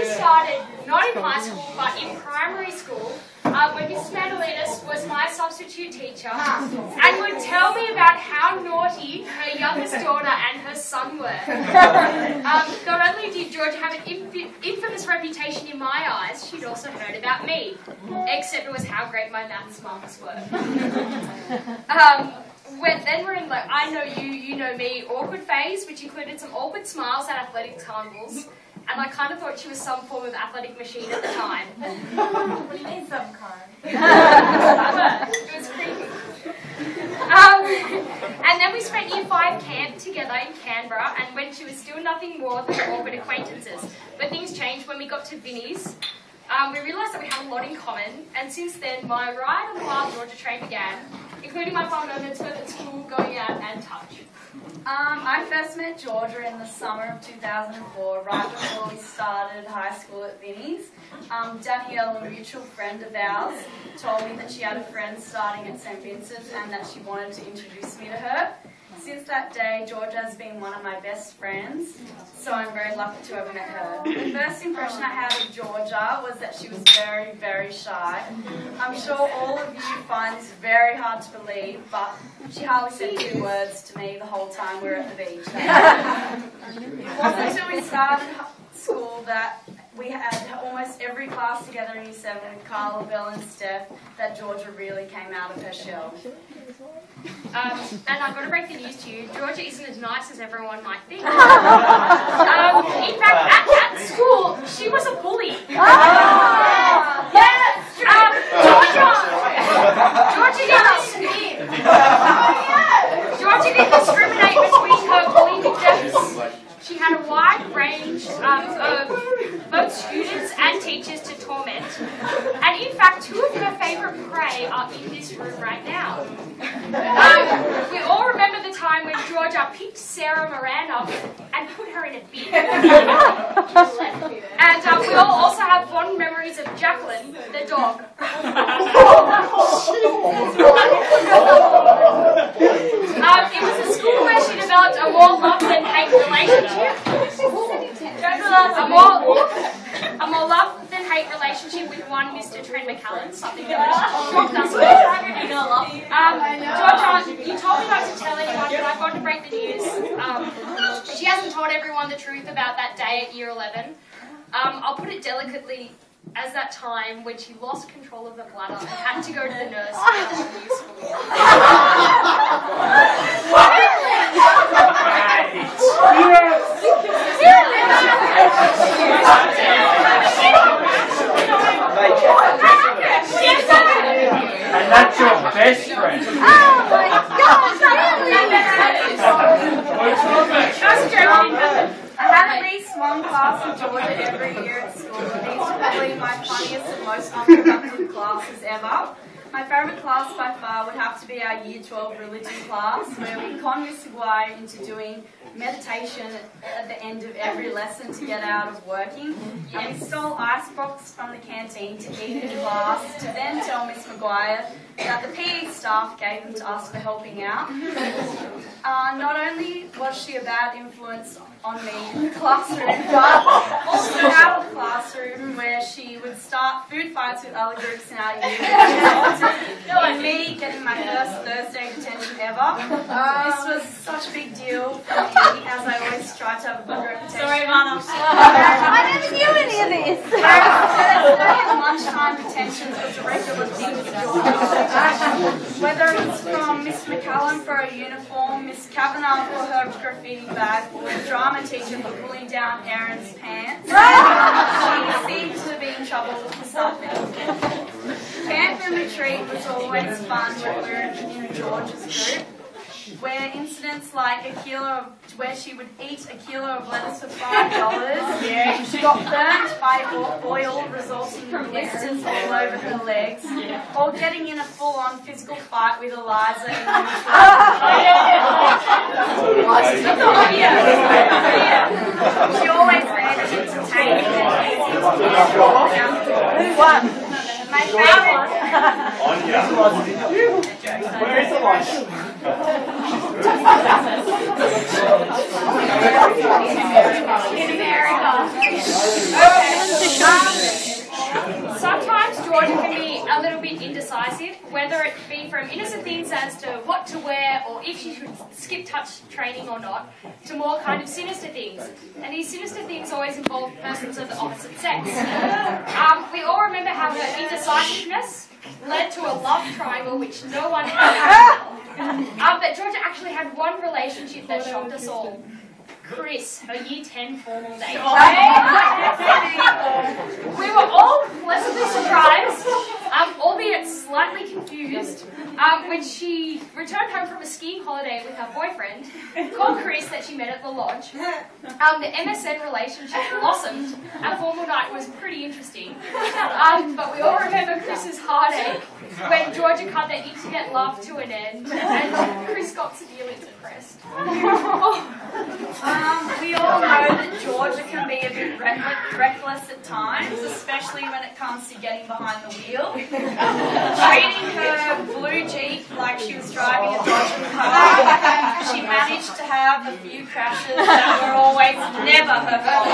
actually started not in high school, but in primary school, when Miss Madalinas was my substitute teacher and would tell me about how naughty her youngest daughter and her son were. Not only did Georgia have an infamous reputation in my eyes, she'd also heard about me, except it was how great my maths marks were. Then we're in the I know you, you know me awkward phase, which included some awkward smiles and athletic tumbles. And I kind of thought she was some form of athletic machine at the time. What do you mean some kind? It was creepy. And then we spent Year 5 camp together in Canberra, and when she was still nothing more than awkward acquaintances. But things changed when we got to Vinnie's. We realised that we had a lot in common, and since then my ride on the wild Georgia train began, including my fun moments with at school, going out and touch. I first met Georgia in the summer of 2004, right before we started high school at Vinnie's. Danielle, a mutual friend of ours, told me that she had a friend starting at St. Vincent's and that she wanted to introduce me to her. Since that day, Georgia has been one of my best friends, so I'm very lucky to have met her. The first impression I had of Georgia was that she was very, very shy. I'm sure all of you find this very hard to believe, but she hardly said 2 words to me the whole time we were at the beach. It wasn't until we started school that we had almost every class together in Year 7 with Carla, Belle and Steph that Georgia really came out of her shell. And I've got to break the news to you, Georgia isn't as nice as everyone might think. In fact, at school, she was a bully. Yes! Georgia didn't discriminate between her bully victims. She had a wide range of both students and teachers to torment. And in fact, 2 of her favourite prey are in this room right now. We all remember the time when Georgia picked Sarah Moran up and put her in a bin. And we all also have fond memories of Jacqueline, the dog. It was a school where she developed a more love than hate relationship. A more love than hate relationship with one Mr. Trent McCallum, something that shocked us all. Georgia, you told me not to tell anyone, but I've got to break the news. She hasn't told everyone the truth about that day at Year 11. I'll put it delicately, as that time when she lost control of the bladder and had to go to the nurse for useful. And that's your best friend. Oh my gosh, I had at least one class of Georgia every year at school. These are probably my funniest and most unproductive classes ever. My favourite class by far would have to be our Year 12 religion class, where we conned Miss Maguire into doing meditation at the end of every lesson to get out of working. And we stole ice box from the canteen to eat in class, to then tell Miss Maguire that the PE staff gave them to us for helping out. Not only was she a bad influence on me in the classroom, but also out of the classroom, where she would start food fights with other groups in our year, and me getting my first Thursday detention ever. This was such a big deal for me, as I always tried to have a good reputation. Sorry, Mama. I never knew any of this. Thursday and lunchtime detentions was a regular thing for Georgia. Whether it was from Miss McCallum for her uniform, Miss Kavanagh for her graffiti bag, or the drama teacher for pulling down Aaron's pants, she seemed to be in trouble for something. Camp and retreat was always fun when we were in George's group, where incidents like where she would eat a kilo of lettuce for $5, she got burnt by oil resulting in blisters all over her legs, or getting in a full-on physical fight with Eliza in the She always made it entertaining and easy to get. What? My favourite. Where is the lunch? In America. Okay. be from innocent things as to what to wear or if she should skip touch training or not, to more kind of sinister things. And these sinister things always involve persons of the opposite sex. We all remember how her indecisiveness led to a love triangle which no one had. But Georgia actually had one relationship that shocked us all. Chris, her Year 10 formal date. We were all pleasantly surprised, albeit slightly confused, when she returned home from a skiing holiday with her boyfriend, called Chris, that she met at the lodge. The MSN relationship blossomed. Our formal night was pretty interesting. But we all remember Chris's heartache when Georgia cut their internet love to an end and Chris got severely depressed. We all know that Georgia can be a bit reckless at times, especially when it comes to getting behind the wheel. Treating her blue Jeep like she was driving a Dodge car, she managed to have a few crashes that were always never her fault.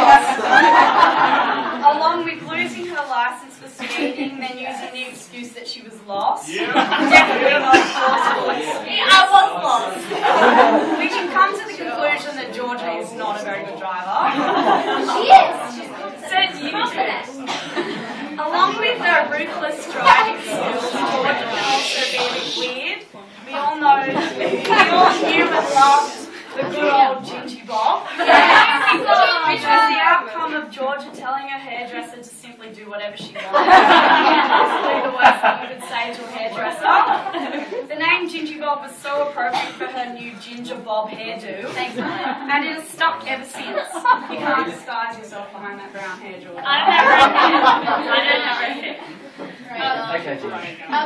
Along with losing her license for speeding, then using the excuse that she was lost. Definitely not forceful. I was lost. We can come to the conclusion that Georgia is not a very good driver. She is! Said you. Along with her ruthless driving skills, Georgia can also be a bit weird. We all knew and loved the good old Gingy Bob. Which was the outcome of Georgia telling her hairdresser to simply do whatever she wanted. Possibly the worst thing you could say to a hairdresser. The name Gingy Bob was so appropriate for her new Ginger Bob hairdo. And it has stuck ever since. You can't disguise yourself behind that brown hair, Georgia. I don't have red hair.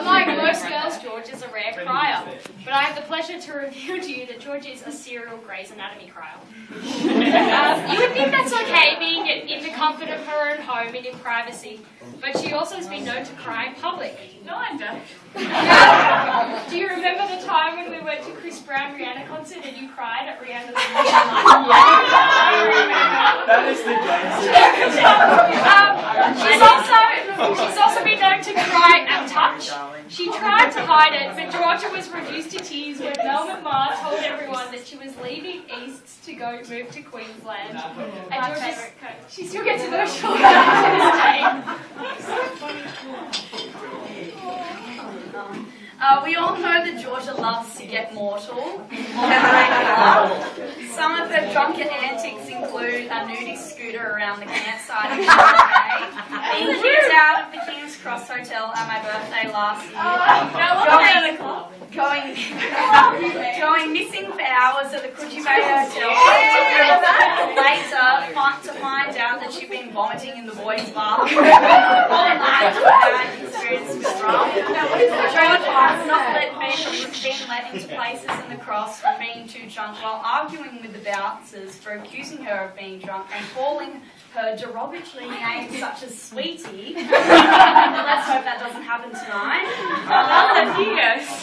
Like most girls, George is a rare crier, but I have the pleasure to reveal to you that George is a serial Grey's Anatomy crier. You would think that's okay, being in the comfort of her own home and in privacy, but she also has been known to cry in public. No, I don't. Do you remember the time when we went to Chris Brown Rihanna concert and you cried at Rihanna's That is the She's also been known to cry at touch. She tried to hide it, but Georgia was reduced to tears when Mel McMahon told everyone that she was leaving East to go move to Queensland. And Georgia, she still gets emotional about it to this day. We all know that Georgia loves to get mortal on the regular. Some of her drunken antics include a nudie scooter around the campsite in Bay, being kicked out of the King's Cross Hotel at my birthday last year, going missing for hours at the Coogee Bay Hotel, later to find out that she'd been vomiting in the boys' bathroom all night without experience with rum. Georgia has not been let into places in the Cross from being too drunk while arguing with the bouncers for accusing her of being drunk and calling her derogatory names such as Sweetie. Let's hope that doesn't happen tonight.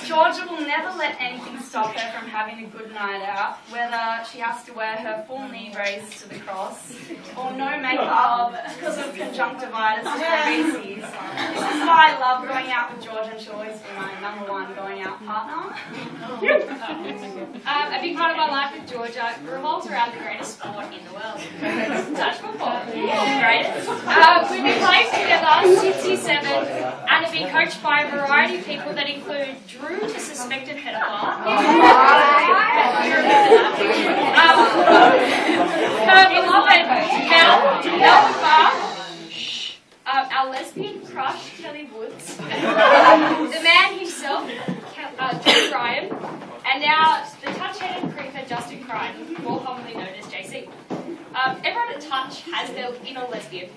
Georgia will never let anything stop her from having a good night out, whether she has to wear her full knee brace to the Cross or no makeup because of conjunctivitis or diabetes. This is why I love going out with Georgia, and she'll always be my #1 going out partner. A big part of my life with Georgia revolves around the greatest sport in the world. Touch football. Greatest. We've been playing together since Year 7 and have been coached by a variety of people that include Drew, the suspected pedophile, her beloved Mel our lesbian crush, Kelly Woods, the man himself, John Ryan, and now the touch-headed creeper, Justin Crine, more commonly known as JC. Everyone at Touch has their inner lesbian.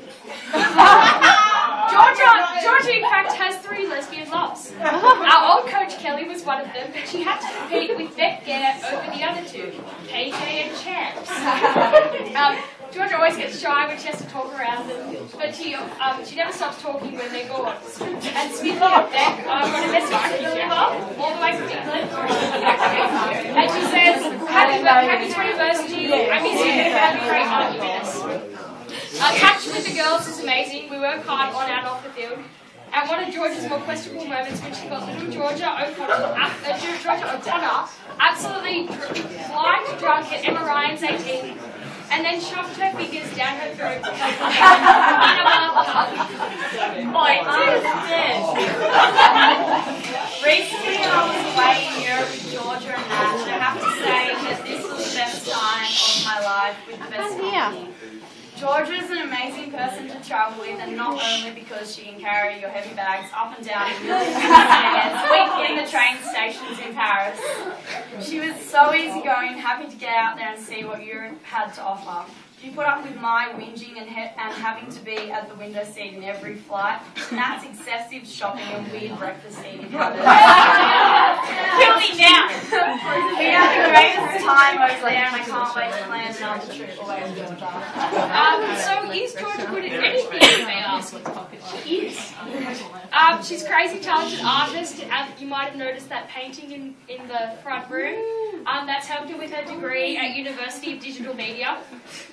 Georgia, in fact, has 3 lesbian loves. Our old coach, Kelly, was one of them, but she had to compete with Beth Gare over the other 2, KJ and Champs. Georgia always gets shy when she has to talk around them, but she never stops talking when they're gone. And speaking of Beth, I've got a message to deliver all the way from England. And she says, happy 20th year, I miss you, have a great argument. Touch with the girls is amazing. We work hard on and off the field. And one of Georgia's more questionable moments when she got little Georgia O'Connor absolutely blind drunk at Emma Ryan's 18th, and then shoved her fingers down her throat in a Recently, I was away in Europe with Georgia and Nat, and I have to say that this was the best time of my life with the best company. Georgia is an amazing person to travel with, and not only because she can carry your heavy bags up and down millions of stairs in the train stations in Paris. She was so easygoing, happy to get out there and see what Europe had to offer. She put up with my whinging and having to be at the window seat in every flight, Nat's excessive shopping and weird breakfast eating habits. Kill me now! We had the greatest time over there, and I can't wait to plan another trip away with Georgia. So is Georgia good at anything, you may ask? She is. She's a crazy talented artist, and you might have noticed that painting in the front room. That's helped her with her degree at University of Digital Media.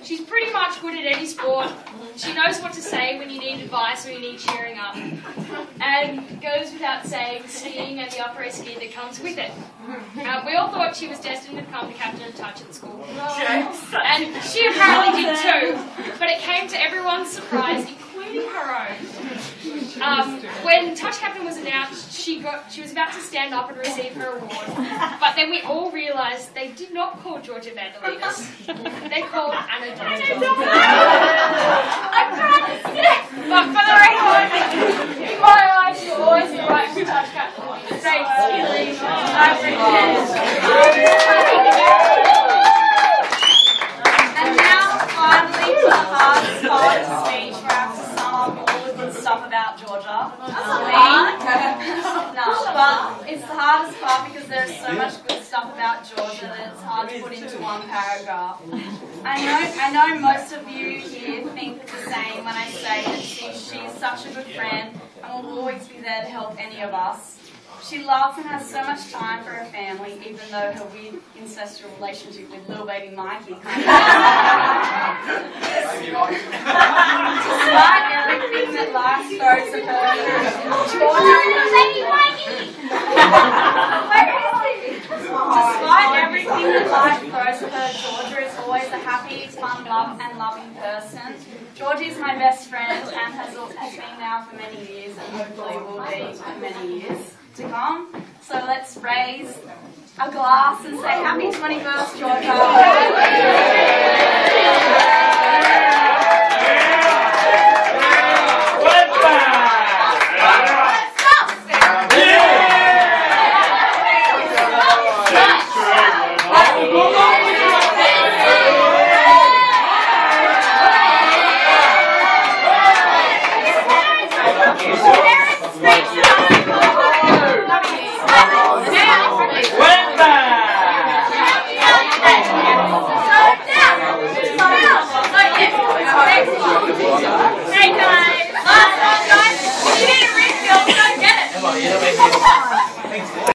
She's pretty much good at any sport. She knows what to say when you need advice or you need cheering up. And goes without saying, skiing and the après ski that comes with it. We all thought she was destined to become the captain of touch at school. And she apparently did too, but it came to everyone's surprise, including her own. When touch captain was announced, she was about to stand up and receive her award, but then we all realised they did not call Georgia Vandalinas. They called Antonia. But for the record, in my eyes, she'll always be right for touch captain. Thanks, Keely. I appreciate it. And now, finally, to the hardest part of the speech, where I have to sum up all the good stuff about Georgia. No, but it's the hardest part because there's so much good stuff about Georgia that it's hard to put into one paragraph. I know most of you here think the same when I say that she's such a good friend and will always be there to help any of us. She loves and has so much time for her family, even though her weird incestual relationship with little baby Mikey despite everything that life throws at her, Georgia is always a happy, fun, loving person. Georgie is my best friend and has been now for many years, and hopefully will be for many years to come. So let's raise a glass and say happy 21st, Georgia.